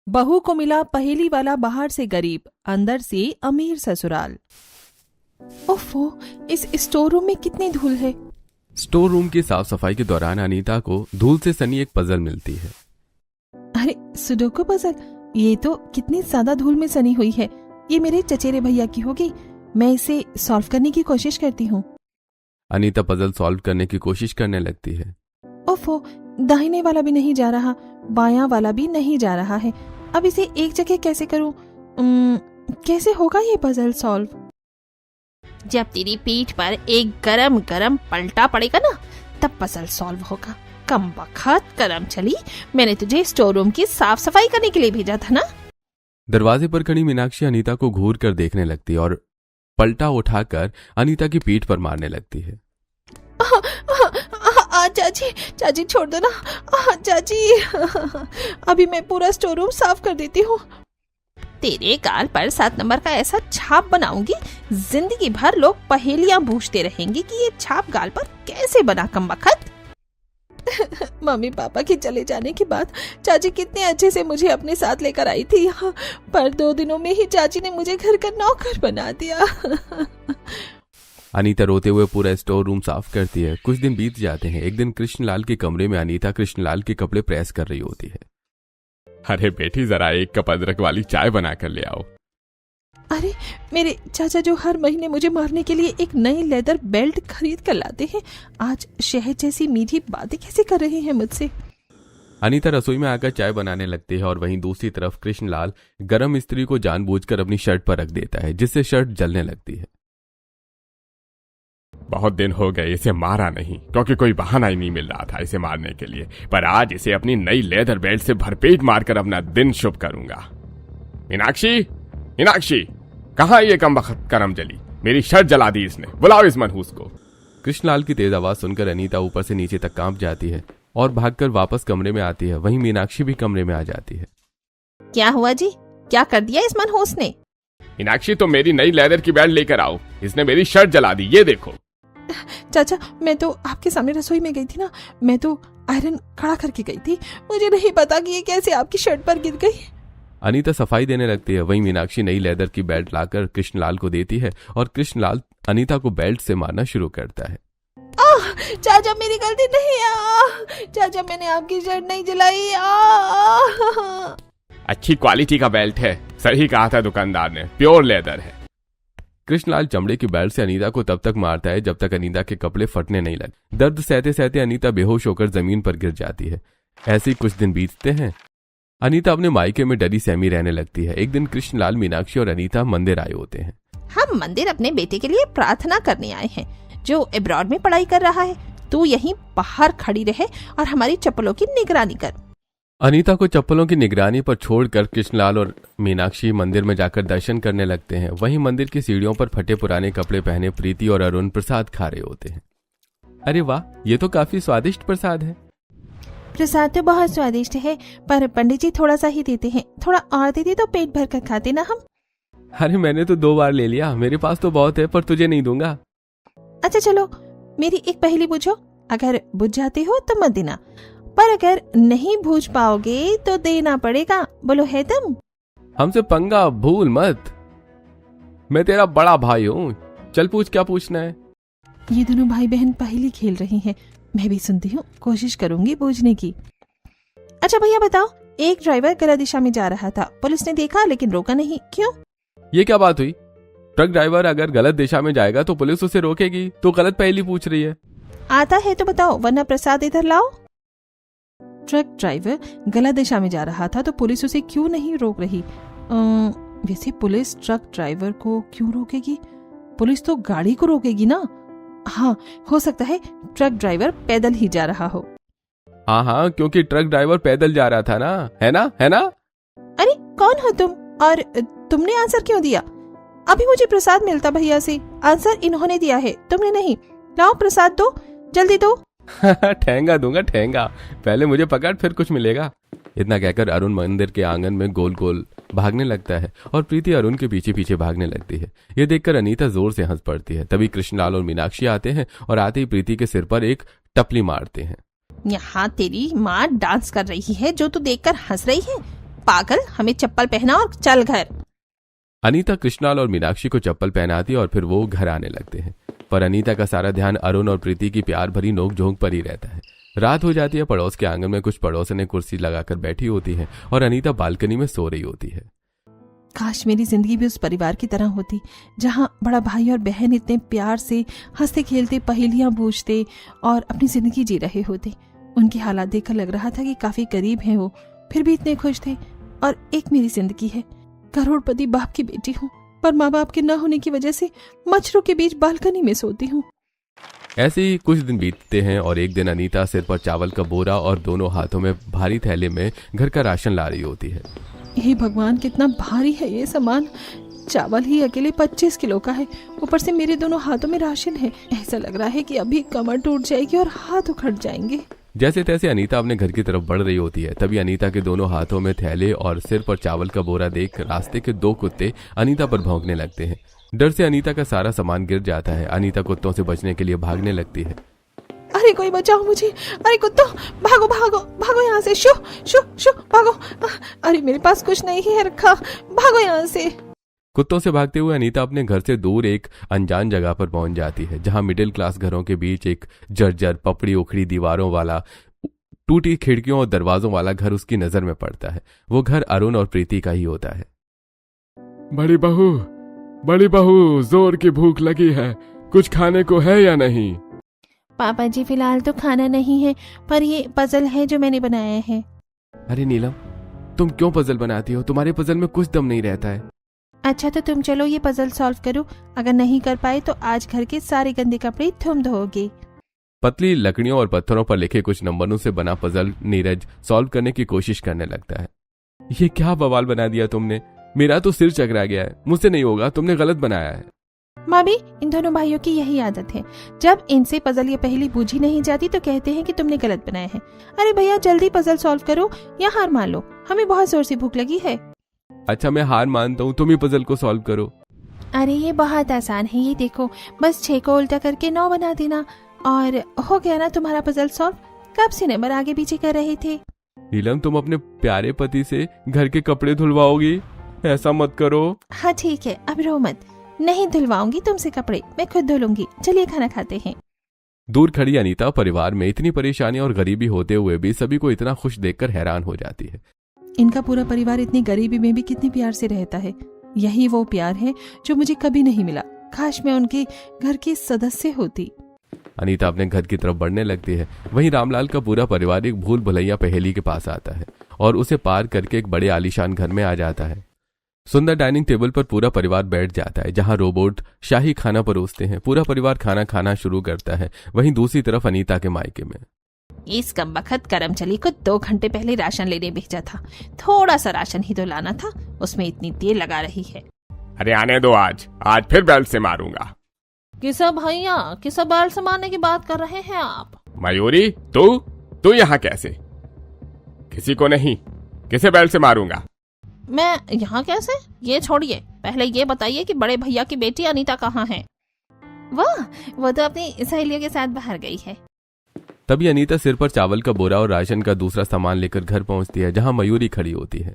बहू को मिला पहेली वाला बाहर से गरीब, अंदर से अमीर ससुराल। ओफो, इस स्टोर रूम में कितनी धूल है। स्टोर रूम की साफ सफाई के दौरान अनीता को धूल से सनी एक पजल मिलती है। अरे सुडोकू पजल, ये तो कितनी ज्यादा धूल में सनी हुई है। ये मेरे चचेरे भैया की होगी। मैं इसे सॉल्व करने की कोशिश करती हूँ। अनीता पजल सॉल्व करने की कोशिश करने लगती है। ओफो, दाहिने वाला भी नहीं जा रहा, बायां वाला भी नहीं जा रहा है। अब इसे एक जगह कैसे करूं? कैसे होगा ये पजल सॉल्व? जब तेरी पीठ पर एक गरम गरम पलटा पड़ेगा ना, तब पजल सॉल्व होगा। कमबख्त करम चली, मैंने तुझे स्टोर रूम की साफ सफाई करने के लिए भेजा था ना। दरवाजे पर खड़ी मीनाक्षी अनीता को घूर कर देखने लगती है और पलटा उठाकर अनीता की पीठ पर मारने लगती है। चाची, चाची छोड़ दो ना। चाची, अभी मैं पूरा स्टोर रूम साफ कर देती हूँ। तेरे गाल पर 7 नंबर का ऐसा छाप बनाऊंगी, जिंदगी भर लोग पहेलियां पूछते रहेंगे कि ये छाप गाल पर कैसे बना। कमबख्त। मम्मी पापा के चले जाने के बाद चाची कितने अच्छे से मुझे अपने साथ लेकर आई थी यहाँ, पर 2 दिनों में ही चाची ने मुझे घर का नौकर बना दिया। अनीता रोते हुए पूरा स्टोर रूम साफ करती है। कुछ दिन बीत जाते हैं। एक दिन कृष्णलाल के कमरे में अनीता कृष्णलाल के कपड़े प्रेस कर रही होती है। अरे बेटी, जरा 1 कप अदरक वाली चाय बना कर ले आओ। अरे मेरे चाचा जो हर महीने मुझे मारने के लिए एक नई लेदर बेल्ट खरीद कर लाते हैं, आज शहद जैसी मीठी बातें कैसे कर रहे हैं मुझसे। अनीता रसोई में आकर चाय बनाने लगती है और वहीं दूसरी तरफ कृष्णलाल गरम इस्त्री को जानबूझकर अपनी शर्ट पर रख देता है, जिससे शर्ट जलने लगती है। बहुत दिन हो गए इसे मारा नहीं, क्योंकि कोई बहाना ही नहीं मिल रहा था इसे मारने के लिए, पर आज इसे अपनी नई लेदर बेल्ट से भरपेट मारकर अपना दिन शुभ करूंगा। मीनाक्षी, मीनाक्षी, कहाँ ये कमबख्त करम जली? मेरी शर्ट जला दी इसने, बुलाओ इस मनहूस को। कृष्णलाल की तेज आवाज सुनकर अनीता ऊपर से नीचे तक कांप जाती है और भागकर वापस कमरे में आती है। वहीं मीनाक्षी भी कमरे में आ जाती है। क्या हुआ जी? क्या कर दिया इस मनहूस ने? मीनाक्षी, तो मेरी नई लेदर की बेल्ट लेकर आओ, इसने मेरी शर्ट जला दी, ये देखो। चाचा, मैं तो आपके सामने रसोई में गई थी ना, मैं तो आयरन खड़ा करके गई थी, मुझे नहीं पता कि ये कैसे आपकी शर्ट पर गिर गई। अनीता सफाई देने लगती है। वहीं मीनाक्षी नई लेदर की बेल्ट लाकर कृष्णलाल को देती है और कृष्णलाल अनीता को बेल्ट से मारना शुरू करता है। चाचा, मेरी गलती नहीं। चाचा, मैंने आपकी शर्ट नहीं जलाई। अच्छी क्वालिटी का बेल्ट है, सही कहा था दुकानदार ने, प्योर लेदर है। कृष्णलाल चमड़े की बेल्ट से अनीता को तब तक मारता है जब तक अनीता के कपड़े फटने नहीं लगते। दर्द सहते सहते अनीता बेहोश होकर जमीन पर गिर जाती है। ऐसे ही कुछ दिन बीतते हैं। अनीता अपने मायके में डरी सहमी रहने लगती है। एक दिन कृष्णलाल, मीनाक्षी और अनीता मंदिर आए होते हैं। हम मंदिर अपने बेटे के लिए प्रार्थना करने आए हैं, जो अब्रॉड में पढ़ाई कर रहा है। तू यहीं बाहर खड़ी रहे और हमारी चप्पलों की निगरानी कर। अनीता को चप्पलों की निगरानी पर छोड़कर कृष्णलाल और मीनाक्षी मंदिर में जाकर दर्शन करने लगते हैं। वहीं मंदिर की सीढ़ियों पर फटे पुराने कपड़े पहने प्रीति और अरुण प्रसाद खा रहे होते हैं। अरे वाह, ये तो काफी स्वादिष्ट प्रसाद है। प्रसाद तो बहुत स्वादिष्ट है, पर पंडित जी थोड़ा सा ही देते हैं, थोड़ा और देते तो पेट भर कर खाते ना हम। अरे मैंने तो 2 बार ले लिया, मेरे पास तो बहुत है, पर तुझे नहीं दूंगा। अच्छा चलो, मेरी एक पहेली पूछो, अगर बुझ जाते हो तो मत देना, पर अगर नहीं बूझ पाओगे तो देना पड़ेगा। बोलो, है तुम? हमसे पंगा भूल मत, मैं तेरा बड़ा भाई हूँ। चल पूछ, क्या पूछना है। ये दोनों भाई बहन पहेली खेल रहे हैं, मैं भी सुनती हूँ, कोशिश करूंगी बूझने की। अच्छा भैया बताओ, एक ड्राइवर गलत दिशा में जा रहा था, पुलिस ने देखा लेकिन रोका नहीं, क्यों? ये क्या बात हुई? ट्रक ड्राइवर अगर गलत दिशा में जाएगा तो पुलिस उसे रोकेगी, तो गलत पहेली पूछ रही है। आता है तो बताओ, वरना प्रसाद इधर लाओ। ट्रक ड्राइवर गलत दिशा में जा रहा था तो पुलिस उसे क्यों नहीं रोक रही? वैसे पुलिस ट्रक ड्राइवर को क्यों रोकेगी? पुलिस तो गाड़ी को रोकेगी ना। हाँ, हो सकता है ट्रक ड्राइवर पैदल ही जा रहा हो। हाँ, क्योंकि ट्रक ड्राइवर पैदल जा रहा था ना, है ना, है ना? अरे कौन हो तुम, और तुमने आंसर क्यों दिया? अभी मुझे प्रसाद मिलता भैया से, आंसर इन्होंने दिया है, तुमने नहीं। लाओ प्रसाद दो, जल्दी दो। ठेंगा दूंगा, ठेंगा, पहले मुझे पकड़, फिर कुछ मिलेगा। इतना कहकर अरुण मंदिर के आंगन में गोल गोल भागने लगता है और प्रीति अरुण के पीछे पीछे भागने लगती है। ये देखकर अनीता जोर से हंस पड़ती है। तभी कृष्णलाल और मीनाक्षी आते हैं और आते ही प्रीति के सिर पर एक टपली मारते हैं। यहाँ तेरी माँ डांस कर रही है जो तू देखकर हंस रही है। पागल, हमें चप्पल पहना और चल घर। अनीता कृष्णाल और मीनाक्षी को चप्पल पहनाती और फिर वो घर आने लगते हैं। पर अनीता का सारा ध्यान अरुण और प्रीति की प्यार भरी नोक-झोंक पर ही रहता है। रात हो जाती है। पड़ोस के आंगन में कुछ पड़ोसनें कुर्सी लगाकर बैठी होती हैं और अनीता बालकनी में सो रही होती है। काश मेरी जिंदगी भी उस परिवार की तरह होती जहां बड़ा भाई और बहन इतने प्यार से हंसते खेलते पहेलियां बूझते और अपनी जिंदगी जी रहे होते। उनके हालात देखकर लग रहा था कि काफी करीब हैं वो, फिर भी इतने खुश थे। और एक मेरी जिंदगी है, करोड़पति बाप की बेटी हूँ, पर माँ बाप के न होने की वजह से मच्छरों के बीच बालकनी में सोती हूँ। ऐसे ही कुछ दिन बीतते हैं और एक दिन अनीता सिर पर चावल का बोरा और दोनों हाथों में भारी थैले में घर का राशन ला रही होती है। हे भगवान, कितना भारी है ये सामान। चावल ही अकेले 25 किलो का है, ऊपर से मेरे दोनों हाथों में राशन है। ऐसा लग रहा है कि अभी कमर टूट जाएगी और हाथ उखड़ जाएंगे। जैसे तैसे अनीता अपने घर की तरफ बढ़ रही होती है। तभी अनीता के दोनों हाथों में थैले और सिर पर चावल का बोरा देख रास्ते के 2 कुत्ते अनीता पर भौंकने लगते हैं। डर से अनीता का सारा सामान गिर जाता है। अनीता कुत्तों से बचने के लिए भागने लगती है। अरे कोई बचाओ मुझे, अरे कुत्तों भागो भागो भागो यहाँ से, शू शू शू भागो। अरे मेरे पास कुछ नहीं है रखा, भागो यहाँ से। कुत्तों से भागते हुए अनीता अपने घर से दूर एक अनजान जगह पर पहुंच जाती है, जहां मिडिल क्लास घरों के बीच एक जर्जर पपड़ी उखड़ी दीवारों वाला, टूटी खिड़कियों और दरवाजों वाला घर उसकी नजर में पड़ता है। वो घर अरुण और प्रीति का ही होता है। बड़ी बहू, जोर की भूख लगी है, कुछ खाने को है या नहीं? पापा जी फिलहाल तो खाना नहीं है, पर ये पजल है जो मैंने बनाया है। अरे नीलम, तुम क्यों पजल बनाती हो? तुम्हारे पजल में कुछ दम नहीं रहता है। अच्छा तो तुम चलो ये पजल सॉल्व करो, अगर नहीं कर पाए तो आज घर के सारे गंदे कपड़े तुम धोगे। पतली लकड़ियों और पत्थरों पर लिखे कुछ नंबरों से बना पजल नीरज सॉल्व करने की कोशिश करने लगता है। ये क्या बवाल बना दिया तुमने? मेरा तो सिर चकरा गया है। मुझसे नहीं होगा, तुमने गलत बनाया है। माँ भी, इन दोनों भाइयों की यही आदत है, जब इनसे पजल ये पहली बूझी नहीं जाती तो कहते हैं कि तुमने गलत बनाया है। अरे भैया जल्दी पजल सॉल्व करो या हार मान लो, हमें बहुत जोर से भूख लगी है। अच्छा मैं हार मानता हूँ, तुम ही पजल को सॉल्व करो। अरे ये बहुत आसान है, ये देखो, बस 6 को उल्टा करके 9 बना देना और हो गया ना तुम्हारा पजल सॉल्व। कब से नंबर आगे पीछे कर रहे थे। नीलम, तुम अपने प्यारे पति से घर के कपड़े धुलवाओगी? ऐसा मत करो। हाँ ठीक है, अब रो मत, नहीं धुलवाऊंगी तुमसे कपड़े, मैं खुद धुलूंगी। चलिए खाना खाते हैं। दूर खड़ी अनीता परिवार में इतनी परेशानी और गरीबी होते हुए भी सभी को इतना खुश देखकर हैरान हो जाती है। इनका पूरा परिवार इतनी गरीबी में भी कितनी प्यार से रहता है। यही वो प्यार है जो मुझे कभी नहीं मिला। काश मैं उनके घर की सदस्य होती। अनीता अपने घर की तरफ बढ़ने लगती है। वहीं रामलाल का पूरा परिवार एक भूल भुलैया पहेली के पास आता है और उसे पार करके एक बड़े आलीशान घर में आ जाता है। सुंदर डाइनिंग टेबल पर पूरा परिवार बैठ जाता है, जहां रोबोट शाही खाना परोसते हैं। पूरा परिवार खाना खाना शुरू करता है। वहीं दूसरी तरफ अनीता के मायके में इस कमबख्त करमचली को 2 घंटे पहले राशन लेने भेजा था। थोड़ा सा राशन ही तो लाना था, उसमें इतनी देर लगा रही है। अरे आने दो, आज फिर बेल्ट से मारूंगा। किसा भैया, किसा बेल्ट से मारने की बात कर रहे हैं आप? मयूरी, तू यहाँ कैसे? किसी को नहीं, किसे बेल्ट से मारूंगा? मैं यहाँ कैसे? ये छोड़िए, पहले ये बताइए कि बड़े भैया की बेटी अनीता कहाँ है? वो तो अपनी सहेलियों के साथ बाहर गई है। तभी अनीता सिर पर चावल का बोरा और राशन का दूसरा सामान लेकर घर पहुंचती है, जहां मयूरी खड़ी होती है।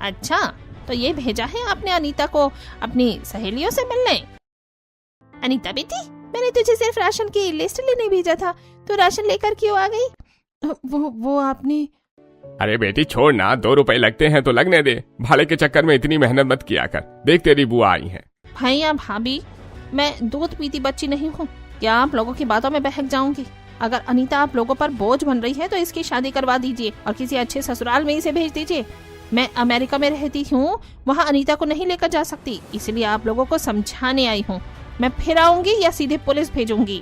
अच्छा, तो ये भेजा है आपने अनीता को अपनी सहेलियों से मिलने? अनीता बेटी, मैंने तुझे सिर्फ राशन की लिस्ट लेने भेजा था, तो राशन लेकर क्यों आ गई? वो आपने। अरे बेटी छोड़ ना, 2 रुपए लगते हैं तो लगने दे। भाड़े के चक्कर में इतनी मेहनत मत किया कर। देख तेरी बुआ आई है। भैया भाभी, मैं दूध पीती बच्ची नहीं हूँ, क्या आप लोगों की बातों में बहक जाऊंगी? अगर अनीता आप लोगों पर बोझ बन रही है तो इसकी शादी करवा दीजिए और किसी अच्छे ससुराल में इसे भेज दीजिए। मैं अमेरिका में रहती हूँ, वहाँ अनीता को नहीं लेकर जा सकती, इसलिए आप लोगों को समझाने आई हूँ। मैं फिर आऊंगी या सीधे पुलिस भेजूंगी।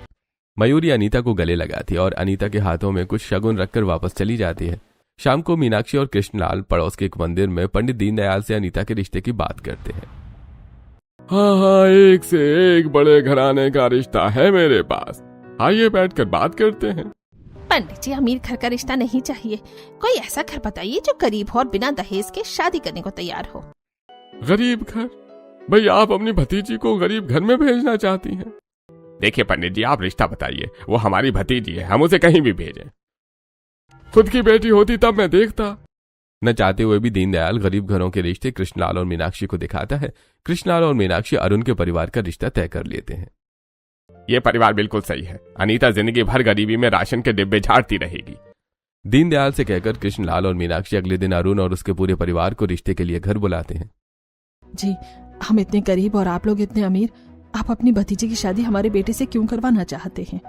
मयूरी अनीता को गले लगाती है और अनीता के हाथों में कुछ शगुन रखकर वापस चली जाती है। शाम को मीनाक्षी और कृष्णलाल पड़ोस के एक मंदिर में पंडित दीनदयाल से अनीता के रिश्ते की बात करते हैं। हाँ, एक से एक बड़े घराने का रिश्ता है मेरे पास। आइए बैठकर बात करते हैं। पंडित जी, अमीर घर का रिश्ता नहीं चाहिए, कोई ऐसा घर बताइए जो गरीब हो और बिना दहेज के शादी करने को तैयार हो। गरीब घर? भाई आप अपनी भतीजी को गरीब घर में भेजना चाहती हैं? देखिए पंडित जी, आप रिश्ता बताइए। वो हमारी भतीजी है, हम उसे कहीं भी भेजें। खुद की बेटी होती तब मैं देखता, न चाहते हुए भी दीनदयाल गरीब घरों के रिश्ते कृष्णलाल और मीनाक्षी को दिखाता है। कृष्णलाल और मीनाक्षी अरुण के परिवार का रिश्ता तय कर लेते हैं। ये परिवार बिल्कुल सही है। अनीता जिंदगी भर गरीबी में राशन के डिब्बे झाड़ती रहेगी। दीनदयाल से कहकर कृष्णलाल और मीनाक्षी अगले दिन अरुण और उसके पूरे परिवार को रिश्ते के लिए घर बुलाते हैं। जी, हम इतने गरीब और आप लोग इतने अमीर, आप अपनी भतीजे की शादी हमारे बेटे से क्यों करवाना चाहते हैं?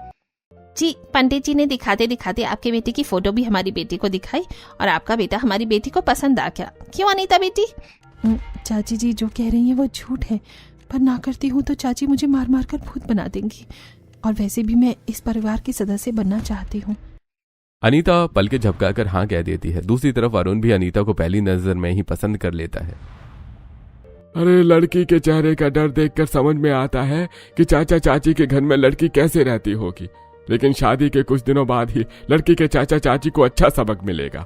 जी, पंडित जी ने दिखाते दिखाते आपके बेटे की फोटो भी हमारी बेटी को दिखाई और आपका बेटा हमारी बेटी को पसंद आ गया। क्यों अनीता बेटी? चाची जी जो कह रही हैं वो झूठ है, पर ना करती हूँ तो चाची मुझे मार मार कर भूत बना देंगी, और वैसे भी मैं इस परिवार की सदस्य बनना चाहती हूँ। अनीता पलके झपकाकर हाँ कह देती है। दूसरी तरफ अरुण भी अनीता को पहली नजर में ही पसंद कर लेता है। अरे लड़की के चेहरे का डर देखकर समझ में आता है कि चाचा चाची के घर में लड़की कैसे रहती होगी, लेकिन शादी के कुछ दिनों बाद ही लड़की के चाचा चाची को अच्छा सबक मिलेगा।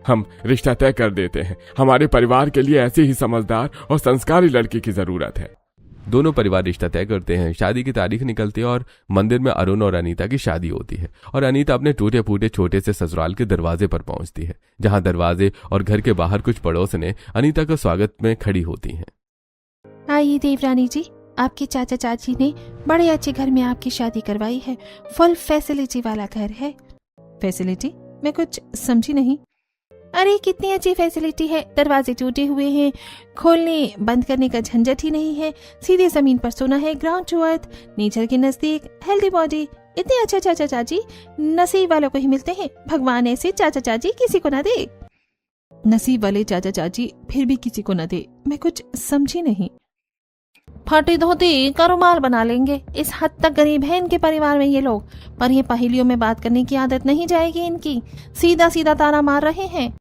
हम रिश्ता तय कर देते हैं। हमारे परिवार के लिए ऐसी ही समझदार और संस्कारी लड़की की जरूरत है। दोनों परिवार रिश्ता तय करते हैं। शादी की तारीख निकलती है और मंदिर में अरुण और अनीता की शादी होती है और अनीता अपने टूटे फूटे छोटे से ससुराल के दरवाजे पर पहुंचती है, जहां दरवाजे और घर के बाहर कुछ पड़ोसने अनीता का स्वागत में खड़ी होती हैं। आइए देवरानी जी, आपके चाचा चाची ने बड़े अच्छे घर में आपकी शादी करवाई है। फुल फैसिलिटी वाला घर है। फैसिलिटी? मैं कुछ समझी नहीं। अरे कितनी अच्छी फैसिलिटी है। दरवाजे टूटे हुए हैं, खोलने बंद करने का झंझट ही नहीं है, सीधे जमीन पर सोना है, ग्राउंड टू अर्थ, नेचर के नजदीक, हेल्दी बॉडी। इतने अच्छे चाचा चाची नसीब वालों को ही मिलते हैं। भगवान ऐसे चाचा चाची किसी को ना दे। नसीब वाले चाचा चाची फिर भी किसी को न दे। मैं कुछ समझी नहीं। फटी धोती का रुमाल बना लेंगे, इस हद तक गरीब है इनके परिवार में ये लोग। पर ये पहेलियों में बात करने की आदत नहीं जाएगी इनकी। सीधा सीधा ताना मार रहे हैं।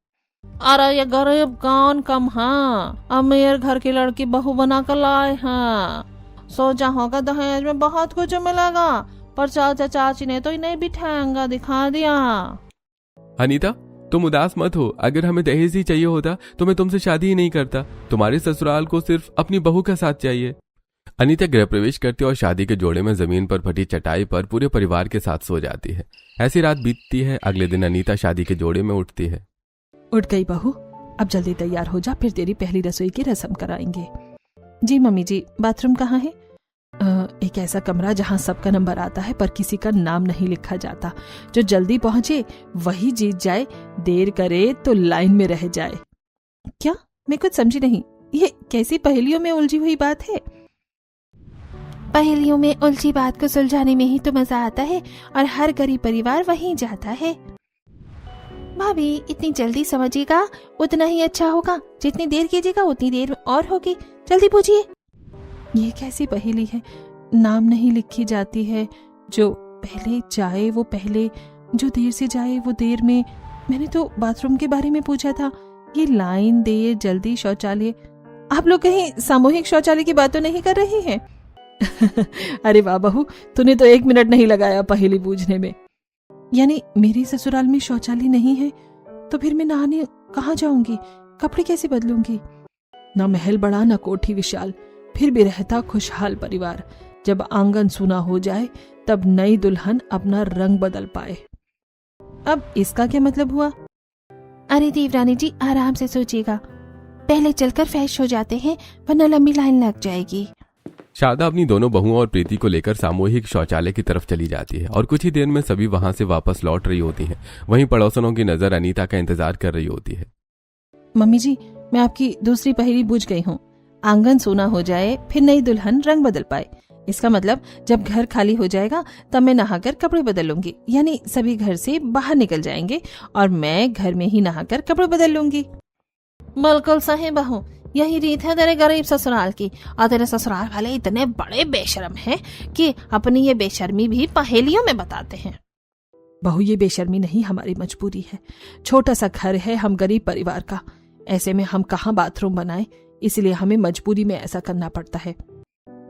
अरे ये गरीब कौन कम, हाँ अमीर घर की लड़की बहू बना कर लाए हैं। सोचा होगा दहेज में बहुत कुछ मिलेगा, पर चाचा चाची ने तो इन्हें भी ठेंगा दिखा दिया। अनीता तुम उदास मत हो। अगर हमें दहेज ही चाहिए होता तो मैं तुमसे शादी ही नहीं करता। तुम्हारे ससुराल को सिर्फ अपनी बहू का साथ चाहिए। अनीता गृह प्रवेश करती और शादी के जोड़े में जमीन पर फटी चटाई पर पूरे परिवार के साथ सो जाती है। ऐसी रात बीतती है। अगले दिन अनीता शादी के जोड़े में उठती है। उठ गई बहू, अब जल्दी तैयार हो जा, फिर तेरी पहली रसोई की रस्म कराएंगे। जी मम्मी जी, बाथरूम कहाँ है? एक ऐसा कमरा जहाँ सबका नंबर आता है पर किसी का नाम नहीं लिखा जाता। जो जल्दी पहुंचे वही जीत जाए, देर करे तो लाइन में रह जाए। क्या? मैं कुछ समझी नहीं। ये कैसी पहेलियों में उलझी हुई बात है? पहेलियों में उलझी बात को सुलझाने में ही तो मजा आता है, और हर गरीब परिवार वहीं जाता है। भाभी इतनी जल्दी समझिएगा उतना ही अच्छा होगा, जितनी देर कीजिएगा उतनी देर और होगी। जल्दी पूछिए। ये कैसी पहेली है? नाम नहीं लिखी जाती है, जो पहले जाए वो पहले, जो देर से जाए वो देर में। मैंने तो बाथरूम के बारे में पूछा था। ये लाइन, देर, जल्दी, शौचालय। आप लोग कहीं सामूहिक शौचालय की बात तो नहीं कर रहे हैं? अरे वाह बहू, तूने तो 1 मिनट नहीं लगाया पहेली बूझने में। यानी मेरे ससुराल में शौचालय नहीं है, तो फिर मैं नहाने कहाँ जाऊंगी? कपड़े कैसे बदलूंगी? ना महल बड़ा ना कोठी विशाल, फिर भी रहता खुशहाल परिवार। जब आंगन सूना हो जाए तब नई दुल्हन अपना रंग बदल पाए। अब इसका क्या मतलब हुआ? अरे देवरानी जी आराम से सोचिएगा, पहले चलकर फ्रेश हो जाते हैं वरना लंबी लाइन लग जाएगी। शारदा अपनी दोनों बहुओं और प्रीति को लेकर सामूहिक शौचालय की तरफ चली जाती है और कुछ ही देर में सभी वहां से वापस लौट रही होती हैं। वहीं पड़ोसनों की नजर अनीता का इंतजार कर रही होती है। मम्मी जी, मैं आपकी दूसरी पहेली बूझ गई हूँ। आंगन सोना हो जाए फिर नई दुल्हन रंग बदल पाए। इसका मतलब जब घर खाली हो जाएगा तब मैं नहाकर कपड़े बदल लूंगी, यानी सभी घर से बाहर निकल जाएंगे और मैं घर में ही नहाकर कपड़े बदल लूंगी। बिल्कुल सही बहू, यही रीत है तेरे गरीब ससुराल की। और तेरे ससुराल वाले इतने बड़े बेशर्म हैं कि अपनी ये बेशर्मी भी पहेलियों में बताते हैं। बहू ये बेशर्मी नहीं, हमारी मजबूरी है। छोटा सा घर है हम गरीब परिवार का, ऐसे में हम कहाँ बाथरूम बनाए, इसलिए हमें मजबूरी में ऐसा करना पड़ता है।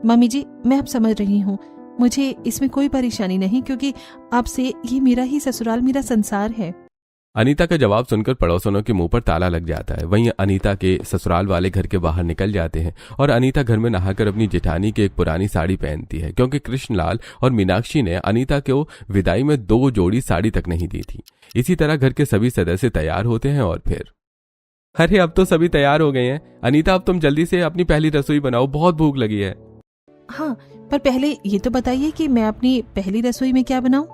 मम्मी जी मैं अब समझ रही हूँ, मुझे इसमें कोई परेशानी नहीं, क्योंकि आपसे ये मेरा ही ससुराल, मेरा संसार है। अनीता का जवाब सुनकर पड़ोसनों के मुंह पर ताला लग जाता है। वहीं अनीता के ससुराल वाले घर के बाहर निकल जाते हैं और अनीता घर में नहाकर अपनी जेठानी की एक पुरानी साड़ी पहनती है, क्योंकि कृष्णलाल और मीनाक्षी ने अनीता को विदाई में 2 जोड़ी साड़ी तक नहीं दी थी। इसी तरह घर के सभी सदस्य तैयार होते हैं और फिर अरे अब तो सभी तैयार हो गए हैं। अनीता अब तुम जल्दी से अपनी पहली रसोई बनाओ, बहुत भूख लगी है। हाँ, पर पहले ये तो बताइए कि मैं अपनी पहली रसोई में क्या बनाऊं?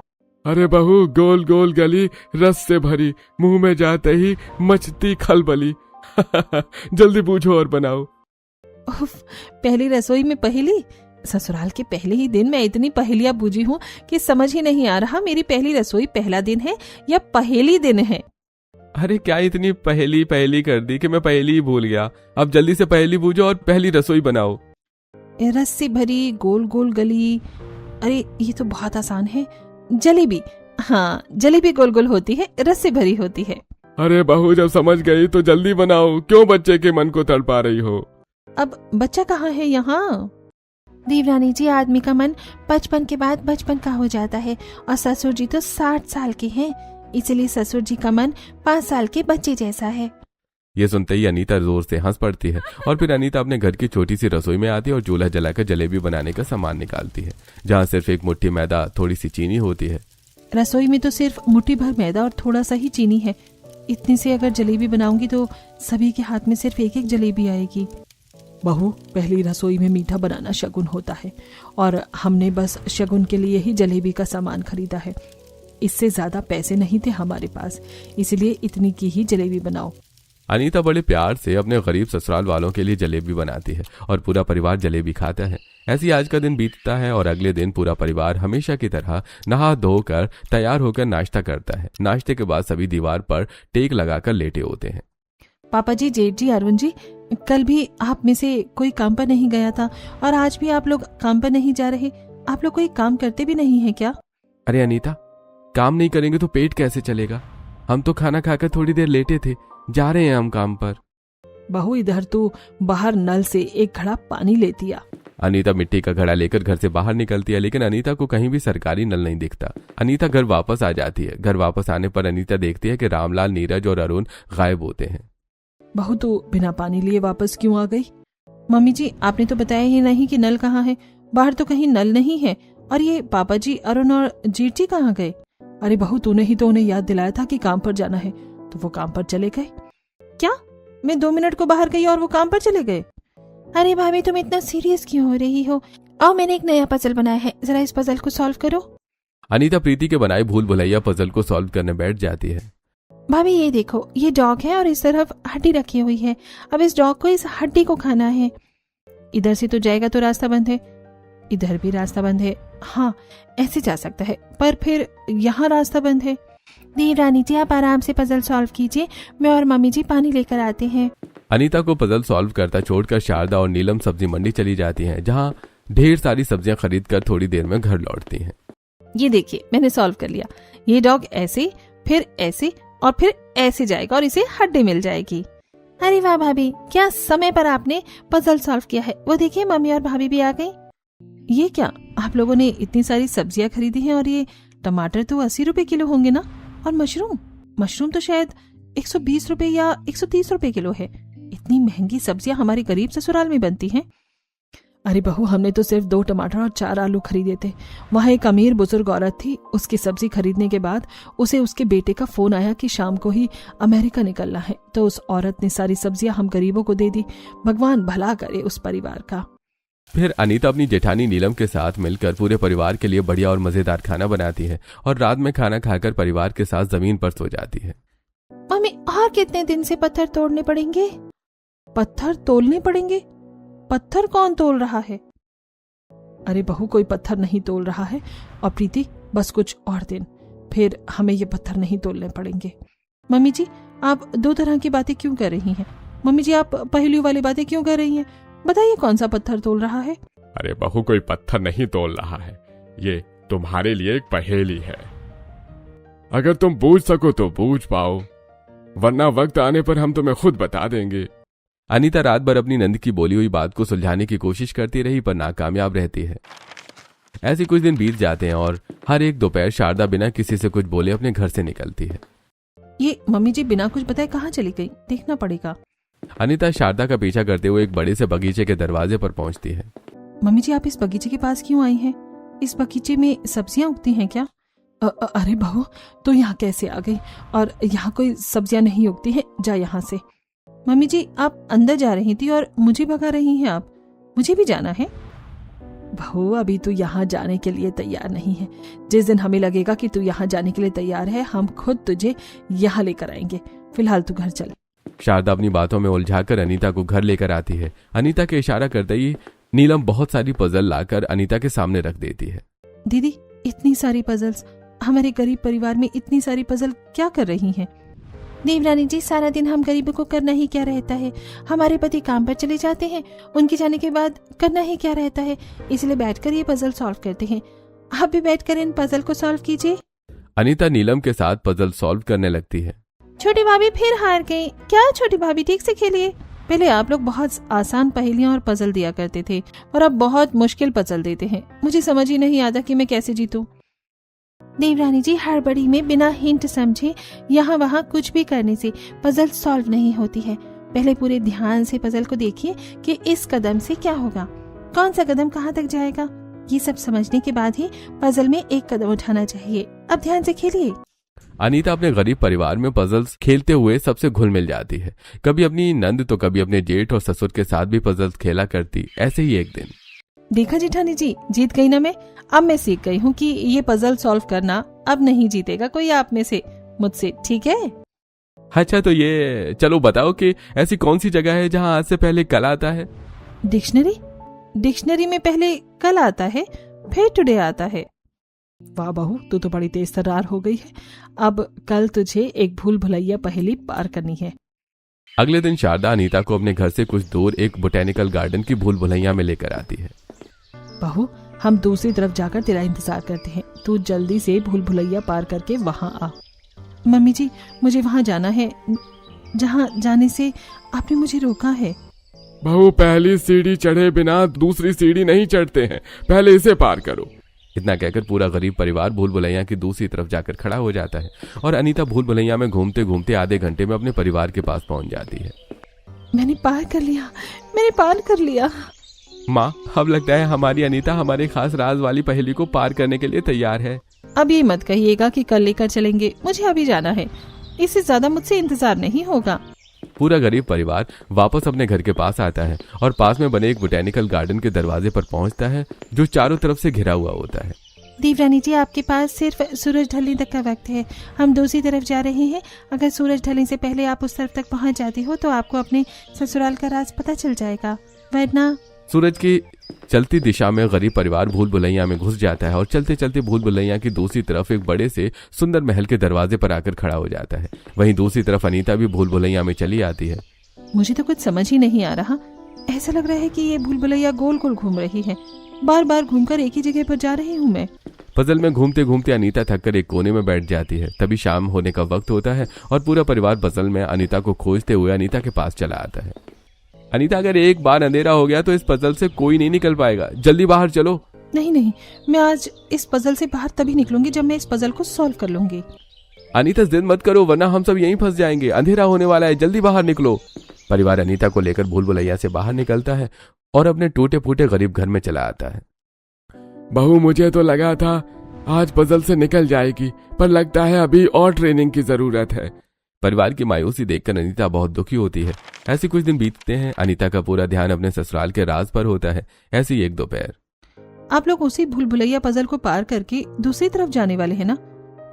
अरे बहू, गोल गोल गली रस से भरी, मुंह में जाते ही मचती खलबली। जल्दी पूछो और बनाओ। उफ, पहली रसोई में पहेली? ससुराल के पहले ही दिन मैं इतनी पहेलियां बूझी हूँ कि समझ ही नहीं आ रहा मेरी पहली रसोई पहला दिन है या पहेली दिन है। अरे क्या इतनी पहेली पहेली कर दी कि मैं पहेली ही भूल गया। अब जल्दी से पहेली बूझो और पहली रसोई बनाओ। रस से भरी गोल गोल गली, अरे ये तो बहुत आसान है। जलेबी, हाँ जलेबी गोल गोल होती है, रस से भरी होती है। अरे बहू, जब समझ गई तो जल्दी बनाओ, क्यों बच्चे के मन को तड़पा रही हो? अब बच्चा कहाँ है यहाँ? देवरानी जी, आदमी का मन 55 के बाद बचपन का हो जाता है और ससुर जी तो 60 साल के हैं, इसलिए ससुर जी का मन 5 साल के बच्चे जैसा है। ये सुनते ही अनीता जोर से हंस पड़ती है और फिर अनीता अपने घर की छोटी सी रसोई में आती है और चूल्हा जलाकर जलेबी बनाने का सामान निकालती है, जहाँ सिर्फ एक मुट्ठी मैदा, थोड़ी सी चीनी होती है। रसोई में तो सिर्फ मुट्ठी भर मैदा और थोड़ा सा ही चीनी है। इतनी से अगर जलेबी बनाऊंगी तो सभी के हाथ में सिर्फ एक एक जलेबी आएगी। बहू, पहली रसोई में मीठा बनाना शगुन होता है और हमने बस शगुन के लिए ही जलेबी का सामान खरीदा है। इससे ज्यादा पैसे नहीं थे हमारे पास, इसलिए इतनी की ही जलेबी बनाओ। अनीता बड़े प्यार से अपने गरीब ससुराल वालों के लिए जलेबी बनाती है और पूरा परिवार जलेबी खाता है। ऐसे ही आज का दिन बीतता है और अगले दिन पूरा परिवार हमेशा की तरह नहा धोकर तैयार होकर नाश्ता करता है। नाश्ते के बाद सभी दीवार पर टेक लगाकर लेटे होते हैं। पापा जी, जेठ जी, अरुण जी, कल भी आप में से कोई काम पर नहीं गया था और आज भी आप लोग काम पर नहीं जा रहे। आप लोग कोई काम करते भी नहीं है क्या? अरे अनीता, काम नहीं करेंगे तो पेट कैसे चलेगा? हम तो खाना खाकर थोड़ी देर लेटे थे, जा रहे हैं हम काम पर। बहू, इधर तू बाहर नल से एक घड़ा पानी लेती आ। अनीता मिट्टी का घड़ा लेकर घर से बाहर निकलती है, लेकिन अनीता को कहीं भी सरकारी नल नहीं दिखता। अनीता घर वापस आ जाती है। घर वापस आने पर अनीता देखती है कि रामलाल, नीरज और अरुण गायब होते हैं। बहू, तू बिना पानी लिए वापस क्यों आ गई? मम्मी जी, आपने तो बताया ही नहीं कि नल कहाँ है। बाहर तो कहीं नल नहीं है। और ये पापा जी, अरुण और जेठ जी कहाँ गए? अरे बहू, तूने ही तो उन्हें याद दिलाया था कि काम पर जाना है, तो वो काम पर चले गए। क्या? मैं 2 मिनट को बाहर गई और वो काम पर चले गए? अरे भाभी, तुम इतना सीरियस क्यों हो रही हो? आओ, मैंने एक नया पजल बनाया है, जरा इस पजल को सॉल्व करो। अनीता प्रीति के बनाए भूल भुलैया पजल को सॉल्व करने बैठ जाती है। भाभी, ये देखो, ये डॉग है और इस तरफ हड्डी रखी हुई है। अब इस डॉग को इस हड्डी को खाना है। इधर से तो जाएगा तो रास्ता बंद है, इधर भी रास्ता बंद है। हाँ, ऐसे जा सकता है, पर फिर यहाँ रास्ता बंद है। देवरानी जी, आप आराम से पजल सॉल्व कीजिए, मैं और मम्मी जी पानी लेकर आते हैं। अनीता को पजल सॉल्व करता छोड़कर शारदा और नीलम सब्जी मंडी चली जाती हैं, जहाँ ढेर सारी सब्जियां खरीदकर थोड़ी देर में घर लौटती हैं। ये देखिए, मैंने सॉल्व कर लिया। ये डॉग ऐसे, फिर ऐसे और फिर ऐसे जाएगा और इसे हड्डी मिल जाएगी। अरे वाह भाभी, क्या समय पर आपने पजल सॉल्व किया है। वो देखिए, मम्मी और भाभी भी आ गई। ये क्या, आप लोगों ने इतनी सारी सब्जियां खरीदी हैं और ये टमाटर तो 80 रुपए किलो होंगे ना? और मशरूम तो शायद 120 रुपए या 130 रुपए किलो है। इतनी महंगी सब्जियां हमारे गरीब ससुराल में बनती हैं। अरे बहू, हमने तो सिर्फ 2 टमाटर और 4 आलू खरीदे थे। वहाँ एक अमीर बुजुर्ग औरत थी, उसकी सब्जी खरीदने के बाद उसे उसके बेटे का फोन आया कि शाम को ही अमेरिका निकलना है, तो उस औरत ने सारी सब्जियां हम गरीबों को दे दी। भगवान भला करे उस परिवार का। फिर अनीता अपनी जेठानी नीलम के साथ मिलकर पूरे परिवार के लिए बढ़िया और मजेदार खाना बनाती है और रात में खाना खाकर परिवार के साथ जमीन पर सो जाती है। मम्मी, और कितने दिन से पत्थर तोड़ने पड़ेंगे? पत्थर तोलने पड़ेंगे? पत्थर कौन तोल रहा है? अरे बहू, कोई पत्थर नहीं तोल रहा है। और प्रीति, बस कुछ और दिन, फिर हमें ये पत्थर नहीं तोलने पड़ेंगे। मम्मी जी, आप 2 तरह की बातें क्यों कर रही हैं? मम्मी जी, आप पहेलियों वाली बातें क्यों कर रही हैं? बताइए, कौन सा पत्थर तोल रहा है? अरे बहू, कोई पत्थर नहीं तोल रहा है, ये तुम्हारे लिए एक पहेली है। अगर तुम बूझ सको तो बूझ पाओ, वरना वक्त आने पर हम तुम्हें खुद बता देंगे। अनीता रात भर अपनी नंद की बोली हुई बात को सुलझाने की कोशिश करती रही, पर नाकामयाब रहती है। ऐसे कुछ दिन बीत जाते हैं और हर एक दोपहर शारदा बिना किसी से कुछ बोले अपने घर से निकलती है। ये मम्मी जी बिना कुछ बताए कहाँ चली गई? देखना पड़ेगा। अनीता शारदा का पीछा करते हुए एक बड़े से बगीचे के दरवाजे पर पहुंचती है। मम्मी जी, आप इस बगीचे के पास क्यों आई हैं? इस बगीचे में सब्जियां उगती हैं क्या? अरे बहू, तो यहाँ कैसे आ गई? और यहाँ कोई सब्जियां नहीं उगती हैं, जा यहाँ से। मम्मी जी, आप अंदर जा रही थी और मुझे भगा रही हैं आप। मुझे भी जाना है। बहू, अभी तू यहाँ जाने के लिए तैयार नहीं है। जिस दिन हमें लगेगा कि तू यहाँ जाने के लिए तैयार है, हम खुद तुझे यहाँ लेकर आएंगे। फिलहाल तू घर चल। शारदा अपनी बातों में उलझाकर अनीता को घर लेकर आती है। अनीता के इशारा करते ही नीलम बहुत सारी पजल लाकर अनीता के सामने रख देती है। दीदी, इतनी सारी पजल्स, हमारे गरीब परिवार में इतनी सारी पजल क्या कर रही हैं? देवरानी जी, सारा दिन हम गरीबों को करना ही क्या रहता है? हमारे पति काम पर चले जाते हैं, उनके जाने के बाद करना ही क्या रहता है? इसलिए बैठकर ये पजल सॉल्व करते हैं। आप भी बैठकर इन पजल को सॉल्व कीजिए। अनीता नीलम के साथ पजल सॉल्व करने लगती है। छोटी भाभी फिर हार गई क्या? छोटी भाभी, ठीक से खेलिए। पहले आप लोग बहुत आसान पहेलियां और पजल दिया करते थे और अब बहुत मुश्किल पजल देते हैं। मुझे समझ ही नहीं आता कि मैं कैसे जीतूं। देवरानी जी, हड़बड़ी में बिना हिंट समझे यहाँ वहाँ कुछ भी करने से पजल सॉल्व नहीं होती है। पहले पूरे ध्यान से पजल को देखिए कि इस कदम से क्या होगा, कौन सा कदम कहाँ तक जाएगा। ये सब समझने के बाद ही पजल में एक कदम उठाना चाहिए। अब ध्यान से खेलिए। अनीता अपने गरीब परिवार में पजल्स खेलते हुए सबसे घुल मिल जाती है। कभी अपनी नंद तो कभी अपने जेठ और ससुर के साथ भी पजल्स खेला करती। ऐसे ही एक दिन, देखा जेठानी जी, जीत गई ना मैं। अब मैं सीख गई हूँ कि ये पजल सॉल्व करना अब नहीं जीतेगा कोई आप में से मुझसे, ठीक है? अच्छा, तो ये चलो बताओ कि ऐसी कौन सी जगह है जहाँ आज से पहले कल आता है? डिक्शनरी में पहले कल आता है, फिर टुडे आता है। वाह बहू, तू तो बड़ी तेज तर्रार हो गई है। अब कल तुझे एक भूल भुलैया पहेली पार करनी है। अगले दिन शारदा अनीता को अपने घर से कुछ दूर एक बोटेनिकल गार्डन की भूल भुलैया में लेकर आती है। बहू, हम दूसरी तरफ जाकर तेरा इंतजार करते हैं। तू जल्दी से भूल भुलैया पार करके वहाँ आ। मम्मी जी, मुझे वहाँ जाना है जहाँ जाने से आपने मुझे रोका है। बहू, पहली सीढ़ी चढ़े बिना दूसरी सीढ़ी नहीं चढ़ते हैं, पहले इसे पार करो। इतना कहकर पूरा गरीब परिवार भूल भुलैया की दूसरी तरफ जाकर खड़ा हो जाता है और अनीता भूल भुलैया में घूमते घूमते आधे घंटे में अपने परिवार के पास पहुंच जाती है। मैंने पार कर लिया। माँ, अब लगता है हमारी अनीता हमारे खास राज वाली पहेली को पार करने के लिए तैयार है। अब ये मत कहिएगा कि कल लेकर चलेंगे, मुझे अभी जाना है। इससे ज्यादा मुझसे इंतजार नहीं होगा। पूरा गरीब परिवार वापस अपने घर के पास आता है और पास में बने एक बोटेनिकल गार्डन के दरवाजे पर पहुंचता है जो चारों तरफ से घिरा हुआ होता है। देवरानी जी, आपके पास सिर्फ सूरज ढलने तक का वक्त है। हम दूसरी तरफ जा रहे हैं। अगर सूरज ढलने से पहले आप उस तरफ तक पहुंच जाती हो तो आपको अपने ससुराल का राज पता चल जाएगा, वरना। सूरज की चलती दिशा में गरीब परिवार भूल भुलैया में घुस जाता है और चलते चलते भूल भुलैया की दूसरी तरफ एक बड़े से सुंदर महल के दरवाजे पर आकर खड़ा हो जाता है। वहीं दूसरी तरफ अनीता भी भूल भुलैया में चली आती है। मुझे तो कुछ समझ ही नहीं आ रहा। ऐसा लग रहा है कि ये भूल भुलैया गोल गोल घूम रही है। बार बार घूमकर एक ही जगह पर जा रही हूँ मैं। पजल में घूमते घूमते अनीता थककर एक कोने में बैठ जाती है। तभी शाम होने का वक्त होता है और पूरा परिवार पजल में अनीता को खोजते हुए अनीता के पास चला आता है। अनीता, अगर एक बार अंधेरा हो गया तो इस पजल से कोई नहीं निकल पाएगा। जल्दी बाहर चलो। नहीं, मैं आज इस पजल से बाहर तभी निकलूंगी जब मैं इस पजल को सॉल्व कर लूंगी। अनीता, जिद मत करो वरना हम सब यहीं फंस जाएंगे। अंधेरा होने वाला है, जल्दी बाहर निकलो। परिवार अनीता को लेकर भूल भुलैया से बाहर निकलता है और अपने टूटे फूटे गरीब घर में चला आता है। बहू, मुझे तो लगा था आज पजल से निकल जाएगी, पर लगता है अभी और ट्रेनिंग की जरूरत है। परिवार की मायूसी देखकर अनीता बहुत दुखी होती है। ऐसे कुछ दिन बीतते हैं। अनीता का पूरा ध्यान अपने ससुराल के राज पर होता है। ऐसी एक दोपहर, आप लोग उसी भूल भुलैया पजल को पार करके दूसरी तरफ जाने वाले हैं ना?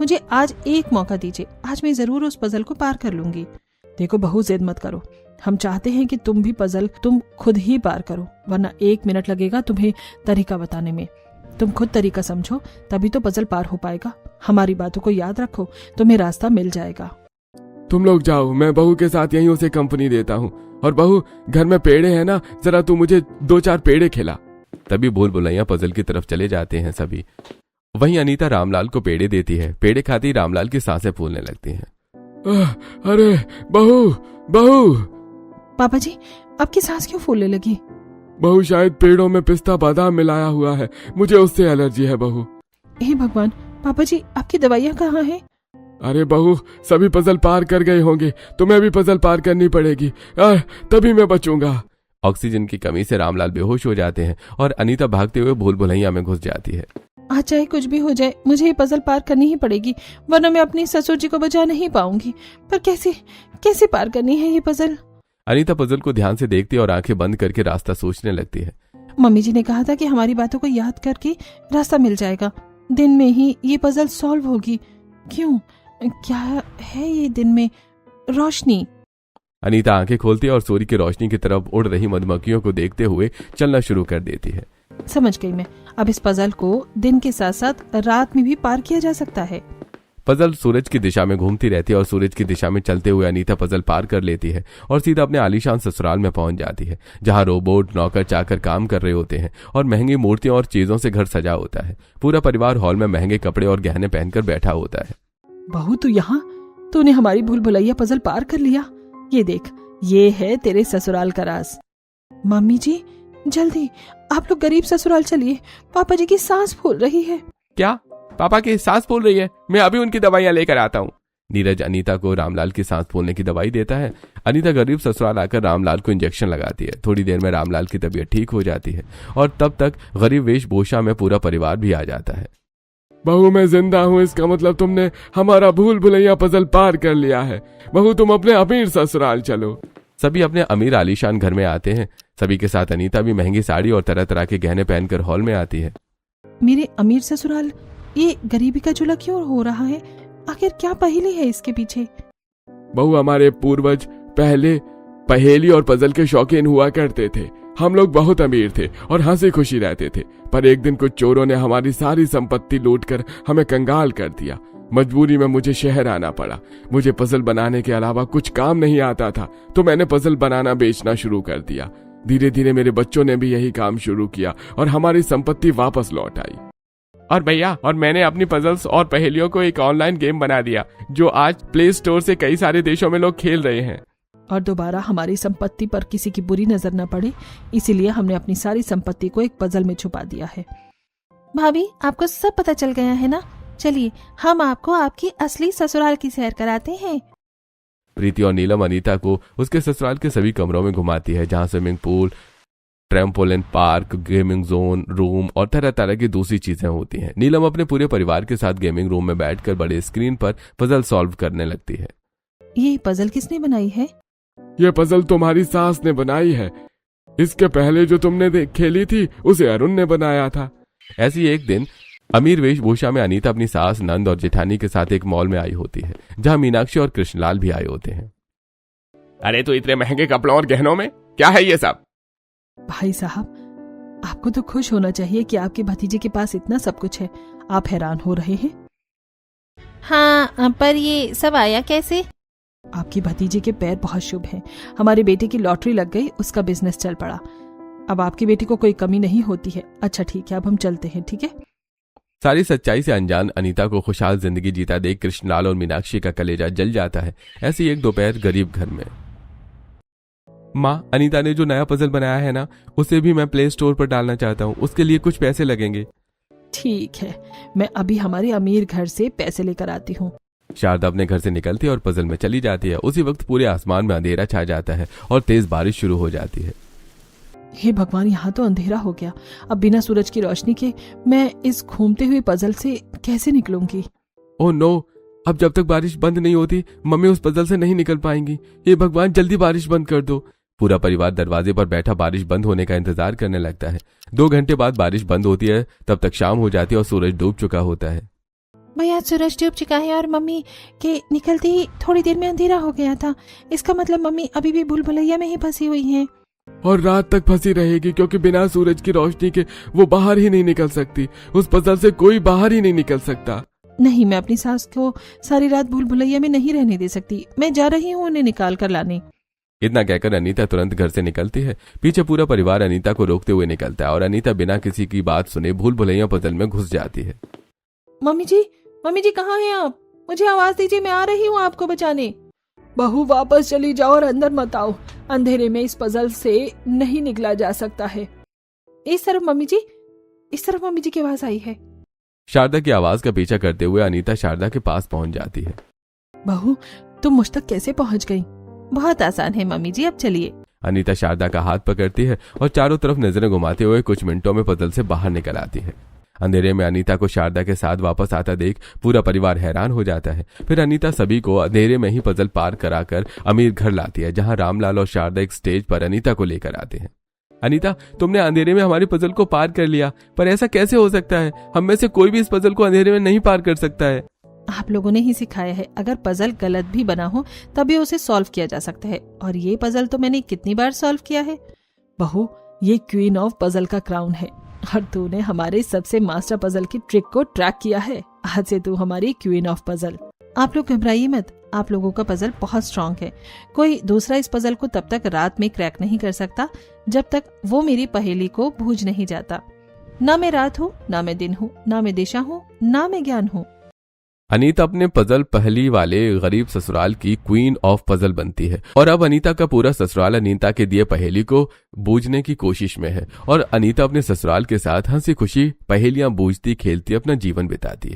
मुझे आज एक मौका दीजिए। आज मैं जरूर उस पजल को पार कर लूंगी। देखो बहू, जिद मत करो। हम चाहते हैं कि तुम भी पजल तुम खुद ही पार करो, वरना 1 मिनट लगेगा तुम्हें तरीका बताने में। तुम खुद तरीका समझो, तभी तो पजल पार हो पाएगा। हमारी बातों को याद रखो, तुम्हें रास्ता मिल जाएगा। तुम लोग जाओ, मैं बहू के साथ यहीं उसे कंपनी देता हूँ। और बहू, घर में पेड़े हैं ना, जरा तू मुझे 2-4 पेड़े खिला। तभी भूल भुलैया पजल की तरफ चले जाते हैं सभी। वहीं अनीता रामलाल को पेड़े देती है। पेड़े खाती रामलाल की सांसें फूलने लगती हैं। अरे बहू। पापा जी, आपकी सांस क्यों फूलने लगी? बहू, शायद पेड़ों में पिस्ता बादाम मिलाया हुआ है, मुझे उससे एलर्जी है बहू। हे भगवान, पापा जी आपकी दवाइयाँ कहाँ हैं? अरे बहू, सभी पजल पार कर गए होंगे, तुम्हें भी पजल पार करनी पड़ेगी, तभी मैं बचूंगा। ऑक्सीजन की कमी से रामलाल बेहोश हो जाते हैं और अनीता भागते हुए भूल भुलैया में घुस जाती है। आज चाहे कुछ भी हो जाए, मुझे ये पजल पार करनी ही पड़ेगी, वरना मैं अपनी ससुर जी को बचा नहीं पाऊंगी। पर कैसे पार करनी है ये पजल? अनीता पजल को ध्यान से देखती है और आंखें बंद करके रास्ता सोचने लगती है। मम्मी जी ने कहा था कि हमारी बातों को याद करके रास्ता मिल जाएगा, दिन में ही ये पजल सॉल्व होगी। क्यों, क्या है ये दिन में? रोशनी। अनीता आंखें खोलती है और सूर्य की रोशनी की तरफ उड़ रही मधुमक्खियों को देखते हुए चलना शुरू कर देती है। समझ गई मैं, अब इस पजल को दिन के साथ साथ रात में भी पार किया जा सकता है। पजल सूरज की दिशा में घूमती रहती है और सूरज की दिशा में चलते हुए अनीता पजल पार कर लेती है और सीधा अपने आलीशान ससुराल में पहुंच जाती है, जहां रोबोट नौकर चाकर काम कर रहे होते हैं और महंगी मूर्तियों और चीजों से घर सजा होता है। पूरा परिवार हॉल में महंगे कपड़े और गहने पहनकर बैठा होता है। बहू तू यहाँ, तूने हमारी भूल भुलैया पजल पार कर लिया। ये देख, ये है तेरे ससुराल का राज। मम्मी जी जल्दी आप लोग गरीब ससुराल चलिए, पापा जी की सांस फूल रही है। क्या पापा की सांस फूल रही है? मैं अभी उनकी दवाइयां लेकर आता हूँ। नीरज अनीता को रामलाल की सांस फूलने की दवाई देता है। अनीता गरीब ससुराल आकर रामलाल को इंजेक्शन लगाती है। थोड़ी देर में रामलाल की तबीयत ठीक हो जाती है और तब तक गरीब वेशभूषा में पूरा परिवार भी आ जाता है। बहू मैं जिंदा हूँ, इसका मतलब तुमने हमारा भूल भुलैया पजल पार कर लिया है। बहू तुम अपने अमीर ससुराल चलो। सभी अपने अमीर आलीशान घर में आते हैं। सभी के साथ अनीता भी महंगी साड़ी और तरह तरह के गहने पहनकर हॉल में आती है। मेरे अमीर ससुराल, ये गरीबी का चूल्हा क्यों हो रहा है? आखिर क्या पहेली है इसके पीछे? बहू हमारे पूर्वज पहले पहेली और पजल के शौकीन हुआ करते थे। हम लोग बहुत अमीर थे और हंसी खुशी रहते थे, पर एक दिन कुछ चोरों ने हमारी सारी संपत्ति लूटकर हमें कंगाल कर दिया। मजबूरी में मुझे शहर आना पड़ा। मुझे पजल बनाने के अलावा कुछ काम नहीं आता था, तो मैंने पजल बनाना बेचना शुरू कर दिया। धीरे धीरे मेरे बच्चों ने भी यही काम शुरू किया और हमारी संपत्ति वापस लौट आई। और भैया, और मैंने अपनी पजल्स और पहेलियों को एक ऑनलाइन गेम बना दिया, जो आज प्ले स्टोर से कई सारे देशों में लोग खेल रहे हैं। और दोबारा हमारी संपत्ति पर किसी की बुरी नजर न पड़े, इसीलिए हमने अपनी सारी संपत्ति को एक पजल में छुपा दिया है। भाभी आपको सब पता चल गया है ना? चलिए हम आपको आपकी असली ससुराल की सैर कराते हैं। प्रीति और नीलम अनीता को उसके ससुराल के सभी कमरों में घुमाती है, जहां swimming pool, trampoline park, gaming zone, room और तरह तरह की दूसरी चीजें होती हैं। नीलम अपने पूरे परिवार के साथ गेमिंग रूम में बैठकर बड़े स्क्रीन पर पजल सॉल्व करने लगती है। ये पजल किसने बनाई है? ये पजल तुम्हारी सास ने बनाई है। इसके पहले जो तुमने खेली थी उसे अरुण ने बनाया था। ऐसी एक दिन अमीर वेशभूषा में अनीता अपनी सास, नंद और जेठानी के साथ एक मॉल में आई होती है, जहां मीनाक्षी और कृष्णलाल भी आए होते हैं। अरे तो इतने महंगे कपड़ों और गहनों में क्या है ये सब? भाई साहब, आपको तो खुश होना चाहिए कि आपके भतीजे के पास इतना सब कुछ है। आप हैरान हो रहे हैं। हाँ, पर ये सब आया कैसे? आपके भतीजे के पैर बहुत शुभ हैं। हमारे बेटे की लॉटरी लग गई, उसका बिजनेस चल पड़ा। अब आपकी बेटी को कोई कमी नहीं होती है। अच्छा ठीक है, अब हम चलते हैं। ठीक है। सारी सच्चाई से अनजान अनीता को खुशहाल जिंदगी जीता देख कृष्णलाल और मीनाक्षी का कलेजा जल जाता है। ऐसी एक दोपहर गरीब घर में। माँ, अनीता ने जो नया पजल बनाया है ना, उसे भी मैं प्ले स्टोर पर डालना चाहता हूँ। उसके लिए कुछ पैसे लगेंगे। ठीक है, मैं अभी हमारे अमीर घर से पैसे लेकर आती हूँ। शारदा अपने घर से निकलती है और पजल में चली जाती है। उसी वक्त पूरे आसमान में अंधेरा छा जाता है और तेज बारिश शुरू हो जाती है। हे भगवान, यहाँ तो अंधेरा हो गया। अब बिना सूरज की रोशनी के मैं इस घूमते हुए पजल से कैसे निकलूंगी? ओह नो, अब जब तक बारिश बंद नहीं होती मम्मी उस पजल से नहीं निकल पाएंगी। हे भगवान, जल्दी बारिश बंद कर दो। पूरा परिवार दरवाजे पर बैठा बारिश बंद होने का इंतजार करने लगता है। 2 घंटे बाद बारिश बंद होती है। तब तक शाम हो जाती है और सूरज डूब चुका होता है। भैया, सूरज डूब चुका है और मम्मी के निकलते ही थोड़ी देर में अंधेरा हो गया था। इसका मतलब मम्मी अभी भी भूल भुलैया में ही फंसी हुई हैं। और रात तक फंसी रहेगी, क्योंकि बिना सूरज की रोशनी के वो बाहर ही नहीं निकल सकती। उस पजल से कोई बाहर ही नहीं निकल सकता। नहीं, मैं अपनी सास को सारी रात भूल भुलैया में नहीं रहने दे सकती। मैं जा रही हूँ उन्हें निकाल कर लाने। इतना कहकर अनीता तुरंत घर से निकलती है। पीछे पूरा परिवार अनीता को रोकते हुए निकलता है और अनीता बिना किसी की बात सुने भूल भुलैया पजल में घुस जाती है। मम्मी जी कहाँ हैं आप? मुझे आवाज दीजिए, मैं आ रही हूँ आपको बचाने। बहू वापस चली जाओ और अंदर मत आओ। अंधेरे में इस पजल से नहीं निकला जा सकता है। इस तरफ मम्मी जी की आवाज आई है। शारदा की आवाज का पीछा करते हुए अनीता शारदा के पास पहुंच जाती है। बहू, तुम मुझ तक कैसे पहुंच गई? बहुत आसान है मम्मी जी, अब चलिए। अनीता शारदा का हाथ पकड़ती है और चारों तरफ नजरें घुमाते हुए कुछ मिनटों में पजल से बाहर निकल आती है। अंधेरे में अनीता को शारदा के साथ वापस आता देख पूरा परिवार हैरान हो जाता है। फिर अनीता सभी को अंधेरे में ही पजल पार कराकर अमीर घर लाती है, जहां रामलाल और शारदा एक स्टेज पर अनीता को लेकर आते हैं। अनीता, तुमने अंधेरे में हमारी पजल को पार कर लिया, पर ऐसा कैसे हो सकता है? हम में से कोई भी इस पजल को अंधेरे में नहीं पार कर सकता है। आप लोगों ने ही सिखाया है, अगर पजल गलत भी बना हो तभी उसे सॉल्व किया जा सकता है, और ये पजल तो मैंने कितनी बार सॉल्व किया है। बहू, ये क्वीन ऑफ पजल का क्राउन है और तूने हमारे सबसे मास्टर पजल की ट्रिक को ट्रैक किया है। आज से तू हमारी क्वीन ऑफ पजल। आप लोग घबराइए मत, आप लोगों का पजल बहुत स्ट्रांग है। कोई दूसरा इस पजल को तब तक रात में क्रैक नहीं कर सकता जब तक वो मेरी पहेली को बूझ नहीं जाता। ना मैं रात हूँ, ना मैं दिन हूँ, ना मैं दिशा हूँ, ना मैं ज्ञान हूँ। अनीता अपने पजल पहली वाले गरीब ससुराल की क्वीन ऑफ पजल बनती है और अब अनीता का पूरा ससुराल अनीता के दिए पहेली को बूझने की कोशिश में है और अनीता अपने ससुराल के साथ हंसी खुशी पहेलियां बूझती खेलती अपना जीवन बिताती है।